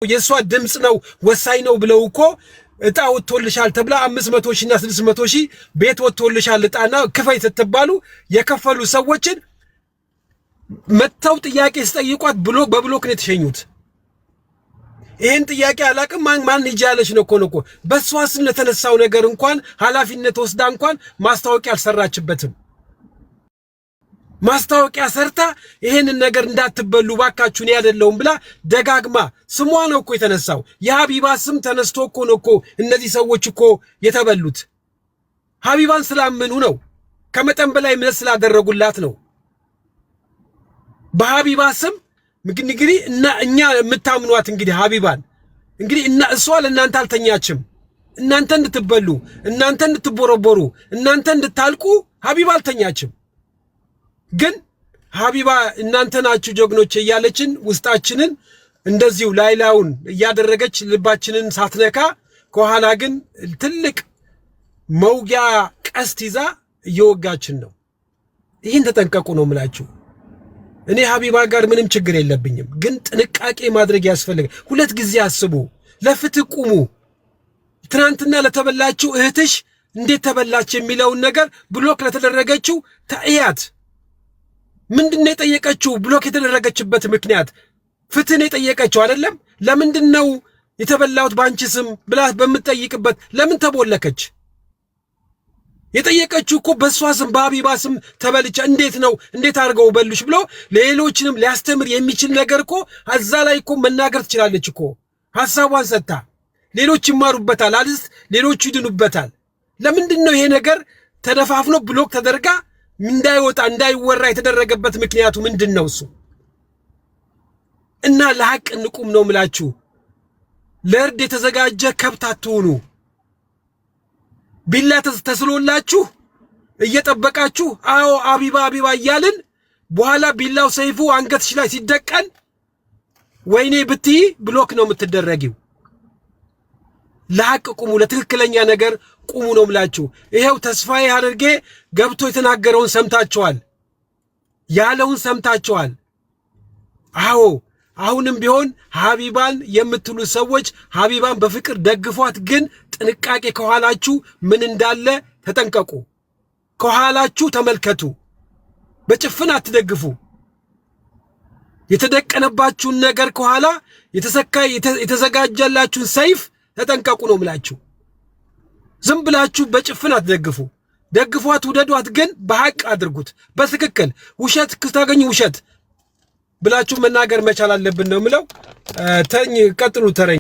የሷ ድምጽ ነው ወሳኝ ነው ብለው እኮ እጣ ወጥቶልሻል ተብላ 500 ሺና 600 ሺህ ቤት ወጥቶልሻል እጣና ክፈይ ስትባሉ የከፈሉ ሰዎችን መተው ጥያቄ ሲጠይቋት በብሎክ ነው የተሸኙት። ይሄን ጥያቄ አላቅም ማን ይጃለሽ ነው እኮ በሷ ስም ለተነሳው ነገር እንኳን ኃላፊነት ወስዳ እንኳን ማስታወቂያ አልሰራችበትም። ማስታወቂያ ሰርታ ይሄንን ነገር እንዳትበሉ ባካችሁ ነው ያደለውም ብላ ደጋግማ ስሟ ነው እኮ የተነሳው። የሀቢባ ስም ተነስቶ እኮ ነው እኮ እነዚህ ሰዎች እኮ የተበሉት። ሀቢባን ስላመኑ ነው። ከመጠን በላይ ምን ስላደረጉላት ነው። በሀቢባ ስም እንግዲህ እና እኛ የምታምኗት እንግዲህ ሀቢባን እንግዲህ እና እሷ ለእናንተ አልተኛችም። እናንተ እንድትበሉ፣ እናንተ እንድትቦረቦሩ፣ እናንተ እንድታልቁ ሀቢባ አልተኛችም። ግን ሀቢባ እናንተ ናችሁ ጀግኖች እያለችን ውስጣችንን እንደዚሁ ላይላውን እያደረገች ልባችንን ሳትነካ ከኋላ ግን ትልቅ መውጊያ ቀስት ይዛ እየወጋችን ነው። ይህን ተጠንቀቁ ነው የምላችሁ። እኔ ሀቢባ ጋር ምንም ችግር የለብኝም፣ ግን ጥንቃቄ ማድረግ ያስፈልጋል። ሁለት ጊዜ አስቡ፣ ለፍትህ ቁሙ። ትናንትና ለተበላችሁ እህትሽ እንዴት ተበላች የሚለውን ነገር ብሎክ ለተደረገችው ታያት። ምንድነው የጠየቀችው? ብሎክ የተደረገችበት ምክንያት ፍትህን የጠየቀችው አይደለም። ለምንድነው የተበላሁት ባንቺ ስም ብላ በምትጠይቅበት ለምን ተቦለከች? የጠየቀችው እኮ በሷ ስም በሀቢባ ስም ተበልቻ እንዴት አድርገው በሉሽ ብሎ ሌሎችንም ሊያስተምር የሚችል ነገር እኮ አዛ ላይ እኮ መናገር ትችላለች እኮ ሐሳቧን ሰጥታ። ሌሎች ይማሩበታል፣ አልስ ሌሎች ይድኑበታል። ለምንድነው ይሄ ነገር ተደፋፍኖ ብሎክ ተደርጋ እንዳይወጣ እንዳይወራ የተደረገበት ምክንያቱ ምንድነው? እሱ እና ለሐቅ እንቁም ነው ምላችሁ። ለእርድ የተዘጋጀ ከብት አትሁኑ። ቢላ ተስሎላችሁ እየጠበቃችሁ አዎ ሀቢባ እያልን በኋላ ቢላው ሰይፉ አንገትሽ ላይ ሲደቀን ወይኔ ብትይ ብሎክ ነው የምትደረጊው። ለሐቅ ቁሙ፣ ለትክክለኛ ነገር ቁሙ ነው ምላችሁ። ይሄው ተስፋዬ አድርጌ ገብቶ የተናገረውን ሰምታችኋል፣ ያለውን ሰምታችኋል። አዎ አሁንም ቢሆን ሀቢባን የምትሉ ሰዎች ሀቢባን በፍቅር ደግፏት፣ ግን ጥንቃቄ ከኋላችሁ ምን እንዳለ ተጠንቀቁ። ከኋላችሁ ተመልከቱ፣ በጭፍን አትደግፉ። የተደቀነባችሁን ነገር ከኋላ የተዘጋጀላችሁን ሰይፍ ተጠንቀቁ ነው ምላችሁ። ዝም ብላችሁ በጭፍን አትደግፉ። ደግፏት፣ ውደዷት፣ ግን በሐቅ አድርጉት። በትክክል ውሸት ክታገኙ ውሸት ብላችሁ መናገር መቻል አለብን ነው ምለው። ቀጥሉ ተረኝ።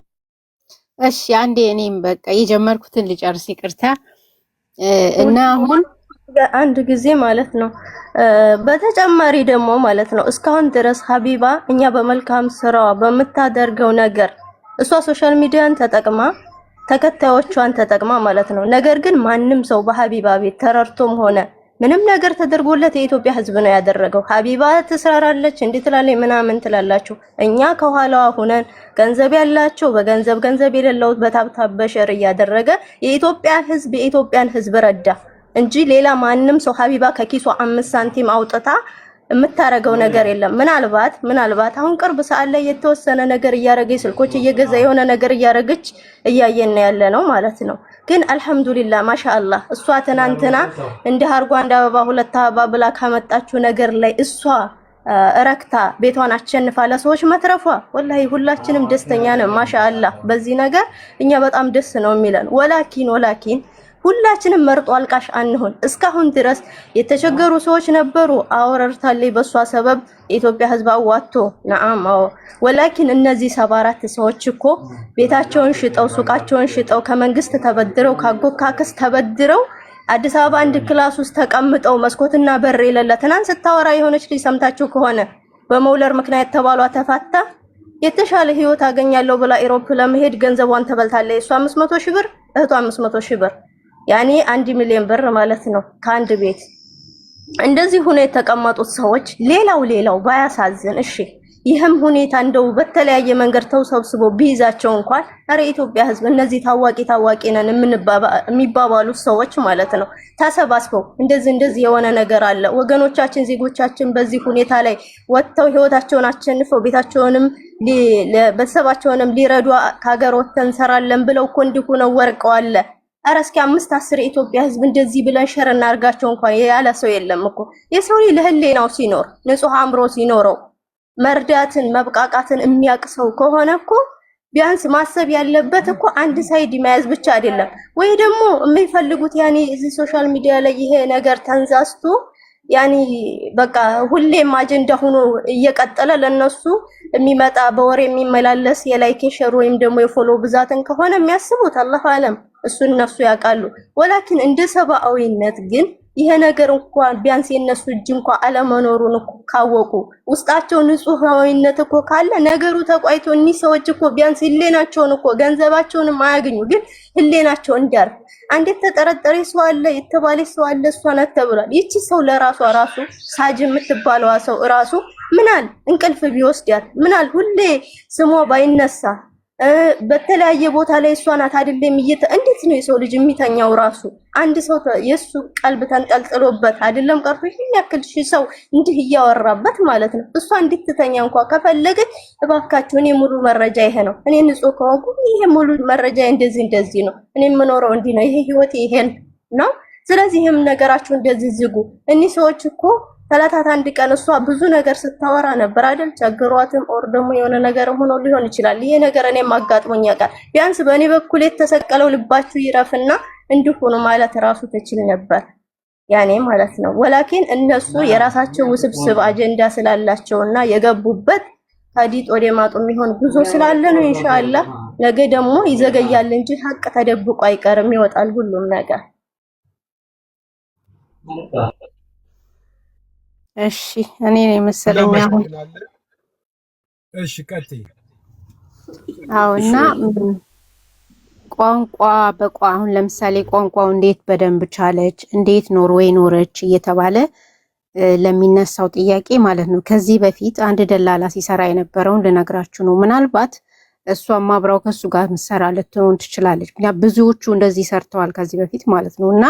እሺ አንዴ እኔም በቃ የጀመርኩትን ልጨርስ፣ ይቅርታ እና አሁን አንድ ጊዜ ማለት ነው። በተጨማሪ ደግሞ ማለት ነው እስካሁን ድረስ ሀቢባ እኛ በመልካም ስራዋ በምታደርገው ነገር እሷ ሶሻል ሚዲያን ተጠቅማ ተከታዮቿን ተጠቅማ ማለት ነው። ነገር ግን ማንም ሰው በሀቢባ ቤት ተረርቶም ሆነ ምንም ነገር ተደርጎለት የኢትዮጵያ ሕዝብ ነው ያደረገው። ሀቢባ ትሰራራለች እንዴት ትላለች ምናምን ትላላችሁ። እኛ ከኋላዋ ሆነን ገንዘብ ያላቸው በገንዘብ ገንዘብ የሌለው በታብታብ በሸር እያደረገ የኢትዮጵያን ሕዝብ ረዳ እንጂ ሌላ ማንም ሰው ሀቢባ ከኪሷ 5 ሳንቲም አውጥታ የምታረገው ነገር የለም። ምናልባት አሁን ቅርብ ሰዓት ላይ የተወሰነ ነገር እያረገች ስልኮች እየገዛ የሆነ ነገር እያረገች እያየን ያለ ነው ማለት ነው። ግን አልহামዱሊላህ ማሻአላህ እሷ ትናንትና እንደ አርጓ እንደ አበባ ሁለት አበባ ብላ ካመጣችው ነገር ላይ እሷ ረክታ ቤቷን አሸንፋ ለሰዎች መትረፏ ወላሂ ሁላችንም ደስተኛ ነን። ማሻአላህ በዚህ ነገር እኛ በጣም ደስ ነው የሚለን። ወላኪን ሁላችንም መርጦ አልቃሽ አንሆን። እስካሁን ድረስ የተቸገሩ ሰዎች ነበሩ፣ አወረርታለይ በሷ ሰበብ የኢትዮጵያ ሕዝብ አዋጥቶ ነዓም። ወላኪን እነዚህ 74 ሰዎች እኮ ቤታቸውን ሽጠው ሱቃቸውን ሽጠው ከመንግስት ተበድረው ካጎካክስ ተበድረው አዲስ አበባ አንድ ክላስ ውስጥ ተቀምጠው መስኮትና በር የሌለ ትናንት ስታወራ የሆነች ልጅ ሰምታችሁ ከሆነ በመውለር ምክንያት ተባሏ ተፋታ የተሻለ ህይወት አገኛለሁ ብላ ኢሮፕ ለመሄድ ገንዘቧን ተበልታለች። እሷ 500 ሺህ ብር እህቷ 500 ሺህ ብር ያኔ 1 ሚሊዮን ብር ማለት ነው ከአንድ ቤት። እንደዚህ ሆነ የተቀመጡት ሰዎች ሌላው ባያሳዝን እሺ ይህም ሁኔታ እንደው በተለያየ መንገድ ተውሰብስቦ ቢይዛቸው እንኳን አረ ኢትዮጵያ ህዝብ እነዚህ ታዋቂ ነን የሚባባሉ ሰዎች ማለት ነው ተሰባስበው እንደዚህ የሆነ ነገር አለ ወገኖቻችን ዜጎቻችን በዚህ ሁኔታ ላይ ወጥተው ህይወታቸውን አሸንፈው ቤታቸውንም ለቤተሰባቸውንም ሊረዱ ከሀገር ወጥተን እንሰራለን ብለው እኮ እንዲሁ ነው ወርቀው አለ። አረ እስኪ 5-10 ኢትዮጵያ ህዝብ እንደዚህ ብለን ሸር እናርጋቸው እንኳን ያለ ሰው የለም እኮ። የሰው ልጅ ለህሊናው ሲኖር ንጹህ አእምሮ ሲኖረው መርዳትን መብቃቃትን የሚያቅሰው ከሆነ እኮ ቢያንስ ማሰብ ያለበት እኮ አንድ ሳይድ መያዝ ብቻ አይደለም። ወይ ደግሞ የሚፈልጉት ያኔ እዚህ ሶሻል ሚዲያ ላይ ይሄ ነገር ተንዛዝቶ ያኔ በቃ ሁሌም አጀንዳ ሆኖ እየቀጠለ ለነሱ የሚመጣ በወሬ የሚመላለስ የላይክ ሼር ወይም ደግሞ የፎሎ ብዛትን ከሆነ የሚያስቡት አላህ አለም እሱን ነፍሱ ያውቃሉ። ወላኪን እንደ ሰብአዊነት ግን ይሄ ነገር እንኳን ቢያንስ የነሱ እጅ እንኳን አለመኖሩን እኮ ካወቁ ውስጣቸው ንጹሃዊነት እኮ ካለ ነገሩ ተቋይቶ እኒህ ሰዎች እኮ ቢያንስ ህሌናቸውን እኮ ገንዘባቸውን ማያገኙ ግን ህሌናቸው እንዲያርፍ አንዴት ተጠረጠረ ሰው አለ የተባለ ሰው አለ እሷ ናት ተብሏል። ይቺ ሰው ለራሷ ራሱ ሳጅ የምትባለዋ ሰው ራሱ ምናል እንቅልፍ ቢወስዳት ምናል ሁሌ ስሟ ባይነሳ በተለያየ ቦታ ላይ እሷ ናት አይደለም እንዴት ነው የሰው ልጅ የሚተኛው ራሱ አንድ ሰው የሱ ቀልብ ተንጠልጥሎበት አይደለም ቀርቶ ይሄን ያክል ሰው እንዲህ እያወራበት ማለት ነው። እሷ እንድትተኛ እንኳን ከፈለገች እባካችሁ እኔ ሙሉ መረጃ ይሄ ነው እኔ ንጹህ ከሆንኩ ይሄ ሙሉ መረጃ እንደዚህ ነው እኔ የምኖረው እንዲህ ነው ይሄ ህይወት ይሄን ነው ስለዚህም ነገራችሁ እንደዚህ ዝጉ። እኒህ ሰዎች እኮ ተላታት አንድ ቀን እሷ ብዙ ነገር ስታወራ ነበር አይደል ቸግሯትም ኦር ደግሞ የሆነ ነገር ሆኖ ሊሆን ይችላል። ይሄ ነገር እኔም አጋጥሞኝ ያውቃል። ቢያንስ በእኔ በኩል የተሰቀለው ልባችሁ ይረፍና እንዲሆኑ ማለት ራሱ ትችል ነበር ያኔ ማለት ነው። ወላኪን እነሱ የራሳቸው ውስብስብ አጀንዳ ስላላቸውና የገቡበት ታዲት ወደ ማጡ የሚሆን ጉዞ ስላለ ነው። ኢንሻአላህ ነገ ደግሞ ይዘገያል እንጂ ሀቅ ተደብቆ አይቀርም ይወጣል ሁሉም ነገር። እሺ እኔ ነኝ መሰለኝ አሁን። እሺ ቀጥይ። እና ቋንቋ አሁን ለምሳሌ ቋንቋው እንዴት በደንብ ቻለች እንዴት ኖርዌይ ኖረች እየተባለ ለሚነሳው ጥያቄ ማለት ነው። ከዚህ በፊት አንድ ደላላ ሲሰራ የነበረውን ልነግራችሁ ነው። ምናልባት እሷም አብራው ከሱ ጋር ምሰራ ልትሆን ትችላለች። ብዙዎቹ እንደዚህ ሰርተዋል ከዚህ በፊት ማለት ነው። እና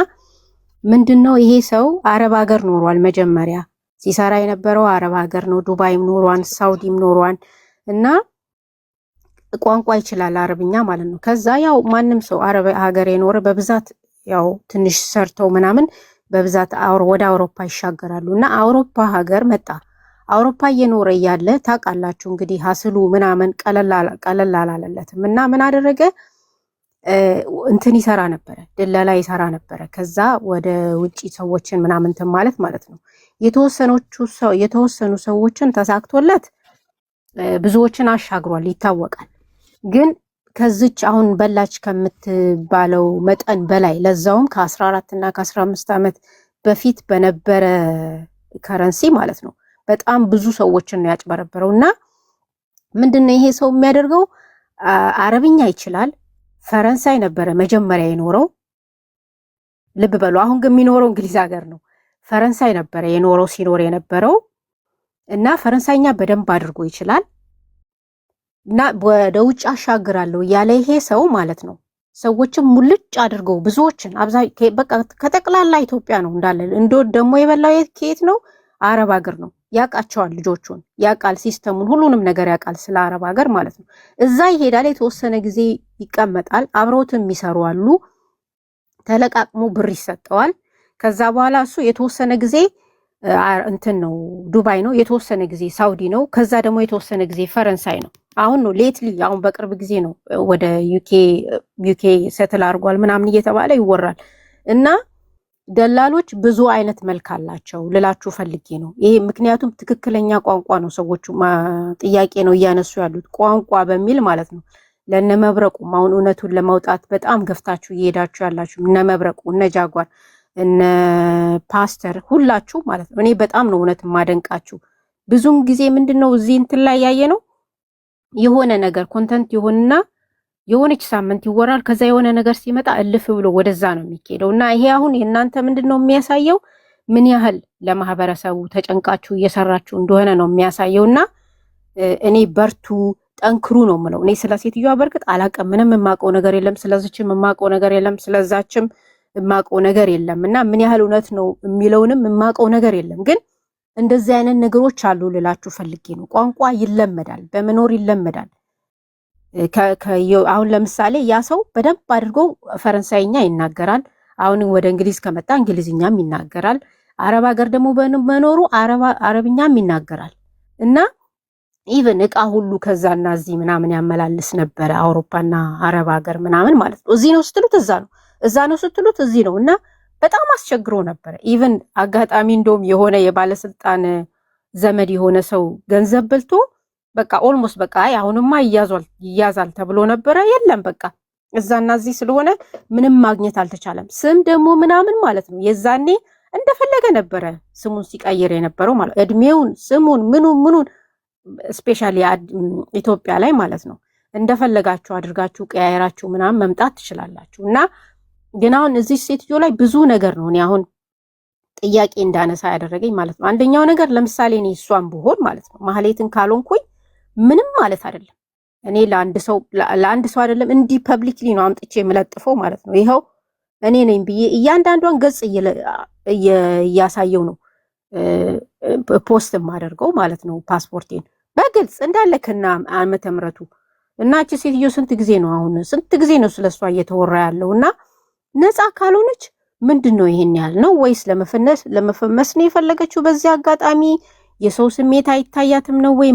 ምንድነው ይሄ ሰው አረብ ሀገር ኖሯል መጀመሪያ ሲሰራ የነበረው አረብ ሀገር ነው። ዱባይም ኖሯን ሳውዲም ኖሯን እና ቋንቋ ይችላል አረብኛ ማለት ነው። ከዛ ያው ማንም ሰው አረብ ሀገር የኖረ በብዛት ያው ትንሽ ሰርተው ምናምን በብዛት ወደ አውሮፓ ይሻገራሉ። እና አውሮፓ ሀገር መጣ። አውሮፓ እየኖረ እያለ ታውቃላችሁ እንግዲህ ሀስሉ ምናምን ቀለል አላለለትም። እና ምን አደረገ እንትን ይሰራ ነበረ ደላላ ይሰራ ነበረ። ከዛ ወደ ውጪ ሰዎችን ምናምን ማለት ነው የተወሰኑ ሰዎችን ተሳክቶለት ብዙዎችን አሻግሯል ይታወቃል። ግን ከዚች አሁን በላች ከምትባለው መጠን በላይ ለዛውም ከ14 እና ከ15 ዓመት በፊት በነበረ ከረንሲ ማለት ነው በጣም ብዙ ሰዎችን ነው ያጭበረበረው። እና ምንድነው ይሄ ሰው የሚያደርገው አረብኛ ይችላል። ፈረንሳይ ነበረ መጀመሪያ የኖረው ልብ በሉ። አሁን ግን የሚኖረው እንግሊዝ ሀገር ነው። ፈረንሳይ ነበረ የኖረው ሲኖር የነበረው እና ፈረንሳይኛ በደንብ አድርጎ ይችላል። እና ወደ ውጭ አሻግራለሁ ያለ ይሄ ሰው ማለት ነው ሰዎችን ሙልጭ አድርገው ብዙዎችን በቃ ከጠቅላላ ኢትዮጵያ ነው እንዳለ ደግሞ የበላው ከየት ነው አረብ ሀገር ነው። ያውቃቸዋል ልጆቹን ያውቃል ሲስተሙን ሁሉንም ነገር ያውቃል ስለ አረብ ሀገር ማለት ነው። እዛ ይሄዳል የተወሰነ ጊዜ ይቀመጣል። አብረውትም የሚሰሩ አሉ። ተለቃቅሞ ብር ይሰጠዋል። ከዛ በኋላ እሱ የተወሰነ ጊዜ እንትን ነው ዱባይ ነው፣ የተወሰነ ጊዜ ሳውዲ ነው፣ ከዛ ደግሞ የተወሰነ ጊዜ ፈረንሳይ ነው። አሁን ነው ሌትሊ አሁን በቅርብ ጊዜ ነው ወደ ዩኬ ሰትል አድርጓል ምናምን እየተባለ ይወራል። እና ደላሎች ብዙ አይነት መልክ አላቸው ልላችሁ ፈልጌ ነው ይሄ። ምክንያቱም ትክክለኛ ቋንቋ ነው ሰዎቹ ጥያቄ ነው እያነሱ ያሉት ቋንቋ በሚል ማለት ነው። ለነመብረቁም አሁን እውነቱን ለማውጣት በጣም ገፍታችሁ እየሄዳችሁ ያላችሁ እነመብረቁ እነ ጃጓር እነ ፓስተር ሁላችሁ ማለት ነው። እኔ በጣም ነው እውነት ማደንቃችሁ። ብዙም ጊዜ ምንድነው እዚህ እንትን ላይ ያየ ነው የሆነ ነገር ኮንተንት ይሆንና የሆነች ሳምንት ይወራል። ከዛ የሆነ ነገር ሲመጣ እልፍ ብሎ ወደዛ ነው የሚሄደው። እና ይሄ አሁን የእናንተ ምንድነው የሚያሳየው ምን ያህል ለማህበረሰቡ ተጨንቃችሁ እየሰራችሁ እንደሆነ ነው የሚያሳየውና እኔ በርቱ ጠንክሩ ነው የምለው። እኔ ስለ ሴትዮዋ በርግጥ አላውቅም፣ ምንም የማውቀው ነገር የለም። ስለዚችም የማውቀው ነገር የለም፣ ስለዛችም የማውቀው ነገር የለም እና ምን ያህል እውነት ነው የሚለውንም የማውቀው ነገር የለም። ግን እንደዚህ አይነት ነገሮች አሉ ልላችሁ ፈልጌ ነው። ቋንቋ ይለመዳል፣ በመኖር ይለመዳል። አሁን ለምሳሌ ያ ሰው በደንብ አድርጎ ፈረንሳይኛ ይናገራል። አሁን ወደ እንግሊዝ ከመጣ እንግሊዝኛም ይናገራል። አረብ ሀገር ደግሞ በመኖሩ አረብኛም ይናገራል እና ኢቨን እቃ ሁሉ ከዛና እዚህ ምናምን ያመላልስ ነበረ፣ አውሮፓና አረብ ሀገር ምናምን ማለት ነው። እዚህ ነው ስትሉት እዛ ነው፣ እዛ ነው ስትሉት እዚህ ነው እና በጣም አስቸግሮ ነበረ። ኢቨን አጋጣሚ እንደውም የሆነ የባለስልጣን ዘመድ የሆነ ሰው ገንዘብ በልቶ በቃ ኦልሞስት በቃ አሁንማ ይያዛል ተብሎ ነበረ። የለም በቃ እዛና እዚህ ስለሆነ ምንም ማግኘት አልተቻለም። ስም ደግሞ ምናምን ማለት ነው የዛኔ እንደፈለገ ነበረ ስሙን ሲቀይር የነበረው ማለት እድሜውን፣ ስሙን፣ ምኑን ስፔሻሊ ኢትዮጵያ ላይ ማለት ነው እንደፈለጋችሁ አድርጋችሁ ቀያየራችሁ ምናምን መምጣት ትችላላችሁ። እና ግን አሁን እዚህ ሴትዮ ላይ ብዙ ነገር ነው እኔ አሁን ጥያቄ እንዳነሳ ያደረገኝ ማለት ነው። አንደኛው ነገር ለምሳሌ እኔ እሷን ብሆን ማለት ነው ማህሌትን ካልሆንኩኝ ምንም ማለት አይደለም። እኔ ለአንድ ሰው አይደለም እንዲህ ፐብሊክሊ ነው አምጥቼ የምለጥፈው ማለት ነው። ይኸው እኔ ነኝ ብዬ እያንዳንዷን ገጽ እያሳየው ነው ፖስት የማደርገው ማለት ነው። ፓስፖርቴን በግልጽ እንዳለ ከና ዓመተ ምሕረቱ እና እቺ ሴትዮ ስንት ጊዜ ነው ስለሷ እየተወራ ያለው እና ነፃ ካልሆነች ምንድነው ይሄን ያህል ነው ወይስ ለመፈመስ ነው የፈለገችው? በዚህ አጋጣሚ የሰው ስሜት አይታያትም ነው ወይ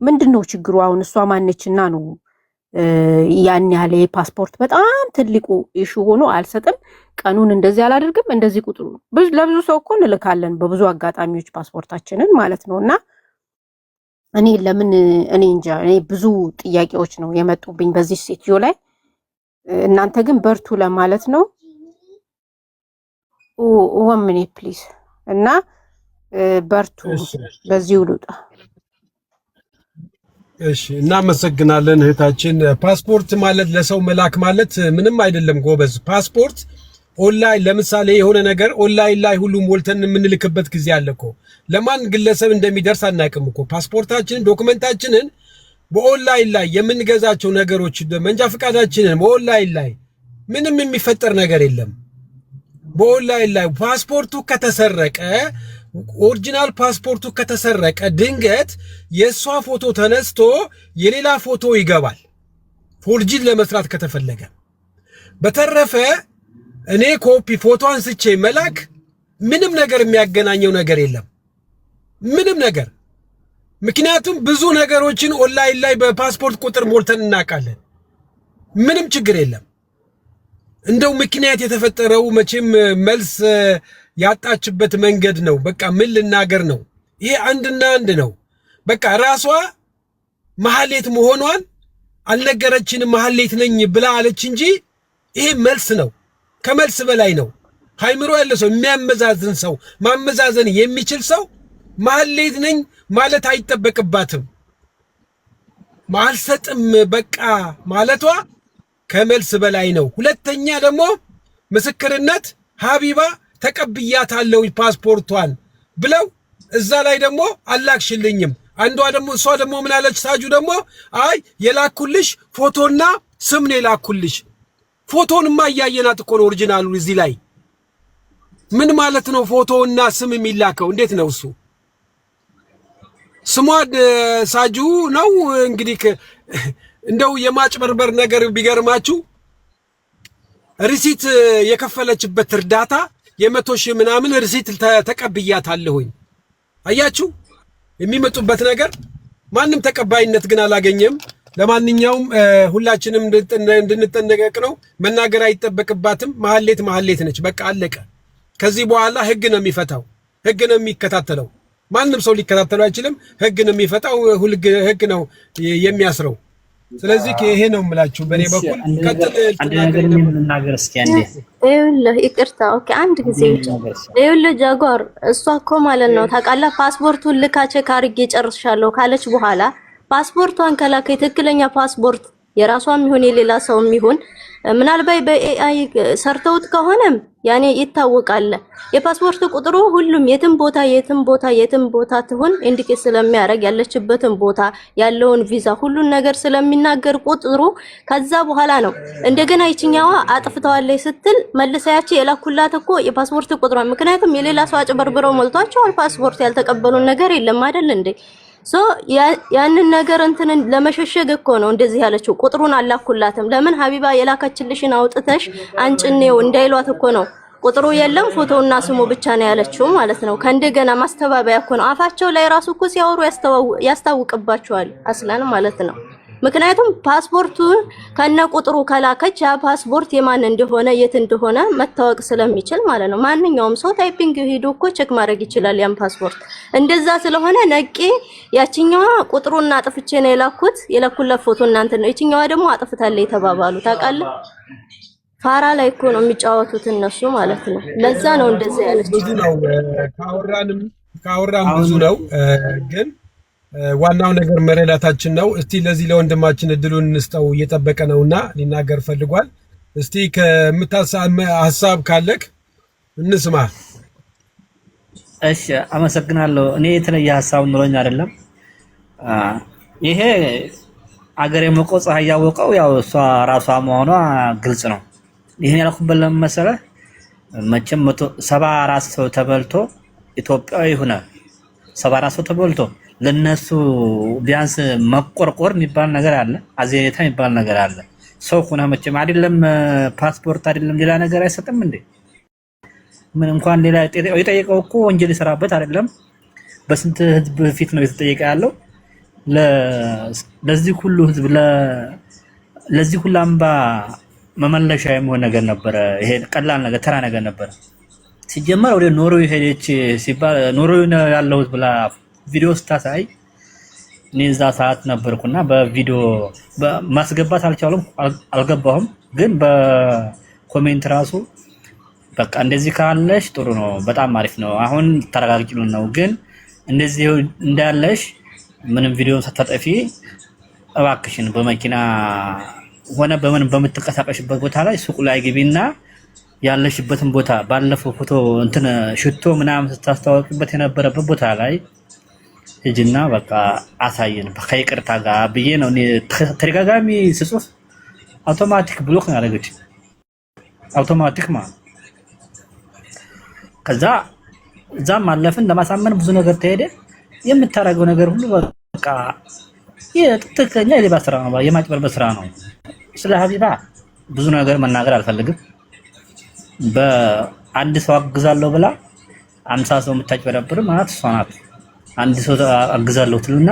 ምንድነው ችግሩ? አሁን እሷ ማነችና ነው ያን ያህል የፓስፖርት በጣም ትልቁ ኢሹ ሆኖ አልሰጥም፣ ቀኑን እንደዚህ አላደርግም፣ እንደዚህ ቁጥሩ ለብዙ ሰው እኮ እንልካለን በብዙ አጋጣሚዎች ፓስፖርታችንን ማለት ነውና እኔ እንጃ እኔ ብዙ ጥያቄዎች ነው የመጡብኝ በዚህ ሴትዮ ላይ። እናንተ ግን በርቱ ለማለት ነው። ወምኔ ፕሊዝ እና በርቱ። በዚህ ውሉጣ። እሺ እናመሰግናለን እህታችን። ፓስፖርት ማለት ለሰው መላክ ማለት ምንም አይደለም ጎበዝ። ፓስፖርት ኦንላይን ለምሳሌ የሆነ ነገር ኦንላይን ላይ ሁሉም ሞልተን የምንልክበት ጊዜ አለ እኮ። ለማን ግለሰብ እንደሚደርስ አናውቅም እኮ። ፓስፖርታችንን ዶክመንታችንን በኦንላይን ላይ የምንገዛቸው ነገሮች መንጃ ፈቃዳችንን በኦንላይን ላይ ምንም የሚፈጠር ነገር የለም። በኦንላይን ላይ ፓስፖርቱ ከተሰረቀ ኦሪጂናል ፓስፖርቱ ከተሰረቀ ድንገት የሷ ፎቶ ተነስቶ የሌላ ፎቶ ይገባል ፎርጂን ለመስራት ከተፈለገ። በተረፈ እኔ ኮፒ ፎቶ አንስቼ መላክ ምንም ነገር የሚያገናኘው ነገር የለም ምንም ነገር። ምክንያቱም ብዙ ነገሮችን ኦንላይን ላይ በፓስፖርት ቁጥር ሞልተን እናውቃለን። ምንም ችግር የለም። እንደው ምክንያት የተፈጠረው መቼም መልስ ያጣችበት መንገድ ነው። በቃ ምን ልናገር ነው? ይሄ አንድና አንድ ነው። በቃ ራሷ ማህሌት መሆኗን አልነገረችንም ማህሌት ነኝ ብላ አለች እንጂ ይሄ መልስ ነው፣ ከመልስ በላይ ነው። ሃይምሮ ያለ ሰው የሚያመዛዝን ሰው ማመዛዘን የሚችል ሰው ማህሌት ነኝ ማለት አይጠበቅባትም። ማልሰጥም በቃ ማለቷ ከመልስ በላይ ነው። ሁለተኛ ደግሞ ምስክርነት ሀቢባ ተቀብያታለሁ ፓስፖርቷን ብለው እዛ ላይ ደግሞ አላክሽልኝም። አንዷ ደግሞ እሷ ደግሞ ምን አለች? ሳጁ ደግሞ አይ የላኩልሽ ፎቶና ስም ነው የላኩልሽ። ፎቶንማ እያየናት እኮ ነው ኦሪጂናሉ እዚህ ላይ። ምን ማለት ነው ፎቶና ስም የሚላከው? እንዴት ነው እሱ? ስሟ ሳጁ ነው እንግዲህ። እንደው የማጭበርበር ነገር ቢገርማችሁ ሪሲት የከፈለችበት እርዳታ የ100,000 ምናምን ሪሲት ተቀብያታለሁኝ። አያችሁ የሚመጡበት ነገር ማንም ተቀባይነት ግን አላገኘም። ለማንኛውም ሁላችንም እንድንጠነቀቅ ነው። መናገር አይጠበቅባትም። ማህሌት ነች። በቃ አለቀ። ከዚህ በኋላ ህግ ነው የሚፈታው፣ ህግ ነው የሚከታተለው። ማንም ሰው ሊከታተለው አይችልም። ህግ ነው የሚፈታው፣ ህግ ነው የሚያስረው። ስለዚህ ይሄ ነው የምላችሁ በኔ በኩል። አንድ ነገር ልናገር እስኪ አንዴ። ይኸውልህ ይቅርታ፣ ኦኬ አንድ ጊዜ ይኸውልህ ጃጓር፣ እሷ እኮ ማለት ነው ታውቃለህ፣ ፓስፖርቱን ልካ ቼክ አድርጌ ጨርሻለሁ ካለች በኋላ ፓስፖርቷን ከላከ ትክክለኛ ፓስፖርት የራሷም ይሁን የሌላ ሰውም ይሁን ምናልባት በኤአይ ሰርተውት ከሆነም ያኔ ይታወቃል። የፓስፖርት ቁጥሩ ሁሉም የትም ቦታ ትሁን ኢንዲኬት ስለሚያደርግ ያለችበትን ቦታ ያለውን ቪዛ ሁሉን ነገር ስለሚናገር ቁጥሩ ከዛ በኋላ ነው እንደገና ይችኛዋ አጥፍተዋለች ስትል መልሰያች የላኩላት እኮ የፓስፖርት ቁጥሯ። ምክንያቱም የሌላ ሰው አጭበርብረው ሞልቷቸዋል። ፓስፖርት ያልተቀበሉን ነገር የለም አይደል እንዴ? ሶ ያንን ነገር እንትን ለመሸሸግ እኮ ነው እንደዚህ ያለችው። ቁጥሩን አላኩላትም። ለምን ሀቢባ የላከችልሽን አውጥተሽ አንጭኔው እንዳይሏት እኮ ነው። ቁጥሩ የለም ፎቶውና ስሙ ብቻ ነው ያለችው ማለት ነው። ከእንደገና ማስተባበያ እኮ ነው። አፋቸው ላይ ራሱ እኮ ሲያወሩ ያስታውቅባቸዋል አስላን ማለት ነው። ምክንያቱም ፓስፖርቱን ከነ ቁጥሩ ከላከች ያ ፓስፖርት የማን እንደሆነ የት እንደሆነ መታወቅ ስለሚችል ማለት ነው። ማንኛውም ሰው ታይፒንግ ሄዶ እኮ ቼክ ማድረግ ይችላል ያን ፓስፖርት። እንደዛ ስለሆነ ነቄ ያቺኛዋ ቁጥሩና አጥፍቼ ነው የላኩለት ፎቶ እናንተ ነው፣ ይቺኛዋ ደግሞ አጥፍታለች የተባባሉ ታውቃለህ። ፋራ ላይ እኮ ነው የሚጫወቱት እነሱ ማለት ነው። ለዛ ነው እንደዛ ያለችው። ብዙ ነው ካወራን ብዙ ነው ግን ዋናው ነገር መረዳታችን ነው። እስቲ ለዚህ ለወንድማችን እድሉን እንስጠው፣ እየጠበቀ ነውና ሊናገር ፈልጓል። እስቲ ሀሳብ ካለክ እንስማ። እሺ አመሰግናለሁ። እኔ የተለየ ሀሳብ ኑሮኝ አይደለም። ይሄ አገር የሞቀው ፀሐይ ያወቀው ያው እሷ ራሷ መሆኗ ግልጽ ነው። ይሄን ያልኩበት ለምን መሰለህ? መቼም 74 ሰው ተበልቶ ኢትዮጵያዊ ሆነ 74 ሰው ተበልቶ ለነሱ ቢያንስ መቆርቆር የሚባል ነገር አለ፣ አዘኔታ የሚባል ነገር አለ። ሰው ሆነ መቼም አይደለም ፓስፖርት አይደለም ሌላ ነገር አይሰጥም እንዴ? ምን እንኳን ሌላ የጠየቀው እኮ ወንጀል ይሰራበት አይደለም፣ በስንት ህዝብ ፊት ነው የተጠየቀ ያለው። ለዚህ ሁሉ ህዝብ ለዚህ ሁሉ አምባ መመለሻ የሚሆን ነገር ነበረ። ይሄ ቀላል ነገር ተራ ነገር ነበረ። ሲጀመር ወደ ኖርዌይ ሄደች ሲባል ኖርዌይ ነው ያለው ብላ ቪዲዮ ስታሳይ እኔ እዛ ሰዓት ነበርኩና በቪዲዮ ማስገባት አልገባሁም። ግን በኮሜንት ራሱ በቃ እንደዚህ ካለሽ ጥሩ ነው፣ በጣም አሪፍ ነው፣ አሁን ተረጋግጭልን ነው። ግን እንደዚህ እንዳለሽ ምንም ቪዲዮ ሳታጠፊ እባክሽን በመኪና ሆነ በምን በምትንቀሳቀሽበት ቦታ ላይ ሱቅ ላይ ግቢና ያለሽበትን ቦታ ባለፈው ፎቶ እንትን ሽቶ ምናምን ስታስተዋወቅበት የነበረበት ቦታ ላይ ሂጂና በቃ አሳየን ከይቅርታ ጋር ብዬ ነው እኔ ተደጋጋሚ ስጽፍ አውቶማቲክ ብሎክ ነው ያደረገች። አውቶማቲክ ከዛ እዛም አለፍን ለማሳመን ብዙ ነገር ተሄደ። የምታረገው ነገር ሁሉ በቃ የትክክለኛ የሌባ ስራ ነው፣ የማጭበርበር ስራ ነው። ስለ ሀቢባ ብዙ ነገር መናገር አልፈልግም። በአንድ ሰው አግዛለሁ ብላ 50 ሰው የምታጭበረብር ማለት እሷ ናት። አንድ ሰው አግዛለሁ ትልና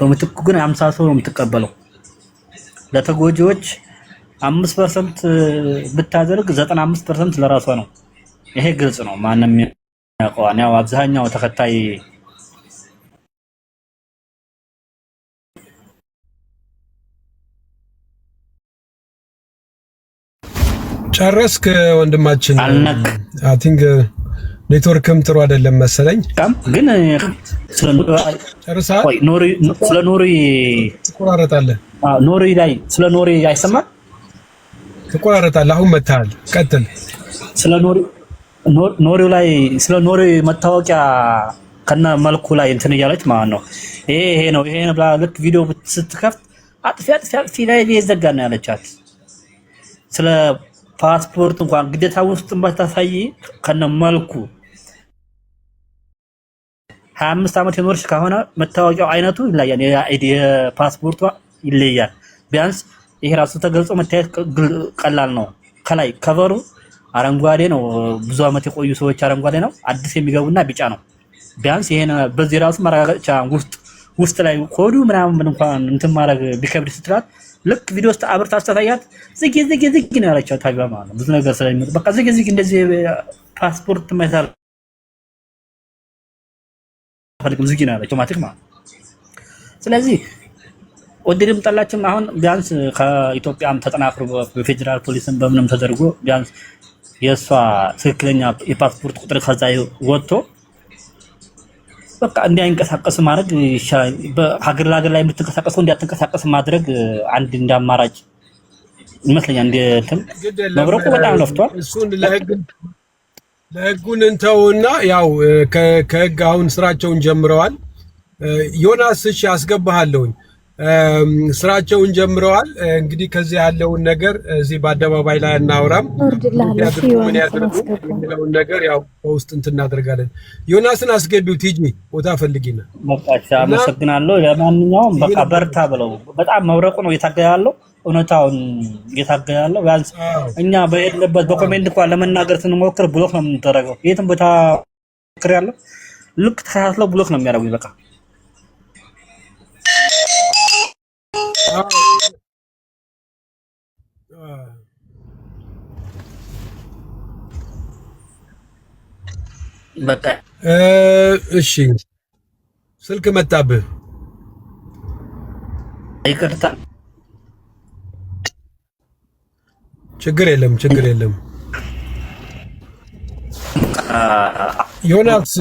በምትኩ ግን 50 ሰው ነው የምትቀበለው። ለተጎጂዎች 5% ብታደርግ 95% ለራሷ ነው። ይሄ ግልጽ ነው፣ ማንንም ያውቀዋል። ያው አብዛኛው ተከታይ ጨረስክ ወንድማችን? አይ ቲንክ ኔትወርክም ጥሩ አይደለም መሰለኝ። ግን ስለ ኖሪ ትቆራረጣለህ። ኖሪ ላይ ስለ ኖሪ አይሰማም፣ ትቆራረጣለህ። አሁን መታል፣ ቀጥል። ስለ ኖሪ ላይ ስለ ኖሪ መታወቂያ ከነ መልኩ ላይ እንትን እያለች ማለት ነው። ይሄ ነው ብላ ልክ ቪዲዮ ስትከፍት አጥፊ ላይ ይዘጋ ነው ያለቻት። ስለ ፓስፖርት እንኳን ግዴታ ውስጥ ባታሳይ ከነ መልኩ 25 ዓመት የኖርሽ ከሆነ መታወቂያው አይነቱ ይለያል፣ የፓስፖርቷ ይለያል። ቢያንስ ይሄ ራሱ ተገልጾ መታየት ቀላል ነው። ከላይ ከቨሩ አረንጓዴ ነው፣ ብዙ ዓመት የቆዩ ሰዎች አረንጓዴ ነው፣ አዲስ የሚገቡና ቢጫ ነው። ቢያንስ ይሄን በዚህ ራሱ ማረጋገጫ ውስጥ ላይ ኮዱ ምናምን እንኳን እንትን ማድረግ ቢከብድ ስትላት ልክ ቪዲዮ ውስጥ አብርታ አስተታያት ዝግ ነው ያለቻት። ታዲያ ማለት ነው ብዙ ነገር ስለሚመጣ በቃ ዝግ እንደዚህ ፓስፖርት ማይታል ፈልግም ዝግ ነው ያለቻት አውቶማቲክ ማለት። ስለዚህ ወደድም ጠላችም አሁን ቢያንስ ከኢትዮጵያም ተጠናክሮ በፌደራል ፖሊስም በምንም ተደርጎ ቢያንስ የሷ ትክክለኛ የፓስፖርት ቁጥር ከዛ ወጥቶ በቃ እንዲያንቀሳቀስ ማድረግ ይሻላል። በሀገር ለሀገር ላይ የምትንቀሳቀሰው እንዲያትንቀሳቀስ ማድረግ አንድ እንዳማራጭ ይመስለኛል። እንደ እንትን መብረቁ በጣም ለፍቷል። እሱን ለህጉን እንተውና ያው ከህግ አሁን ስራቸውን ጀምረዋል። ዮናስ እሺ አስገባሃለሁኝ። ስራቸውን ጀምረዋል። እንግዲህ ከዚህ ያለውን ነገር እዚህ በአደባባይ ላይ እናወራም። ምን ያደርጉን ነገር ያው በውስጥ እንትን እናደርጋለን። ዮናስን አስገቢው። ቲጂ ቦታ ፈልጊና በቃ አመሰግናለሁ። ለማንኛውም በቃ በርታ ብለው በጣም መብረቁ ነው እየታገለ ያለው እውነታውን እየታገለ ያለው። ቢያንስ እኛ በሄድንበት በኮሜንት እንኳን ለመናገር ስንሞክር ብሎክ ነው የምንደረገው። የትም ቦታ ክር ያለው ልክ ተከታትለው ብሎክ ነው የሚያደርጉኝ። በቃ በቃ እሺ ስልክ መጣብህ። ይቅርታ። ችግር የለም። ዮናስ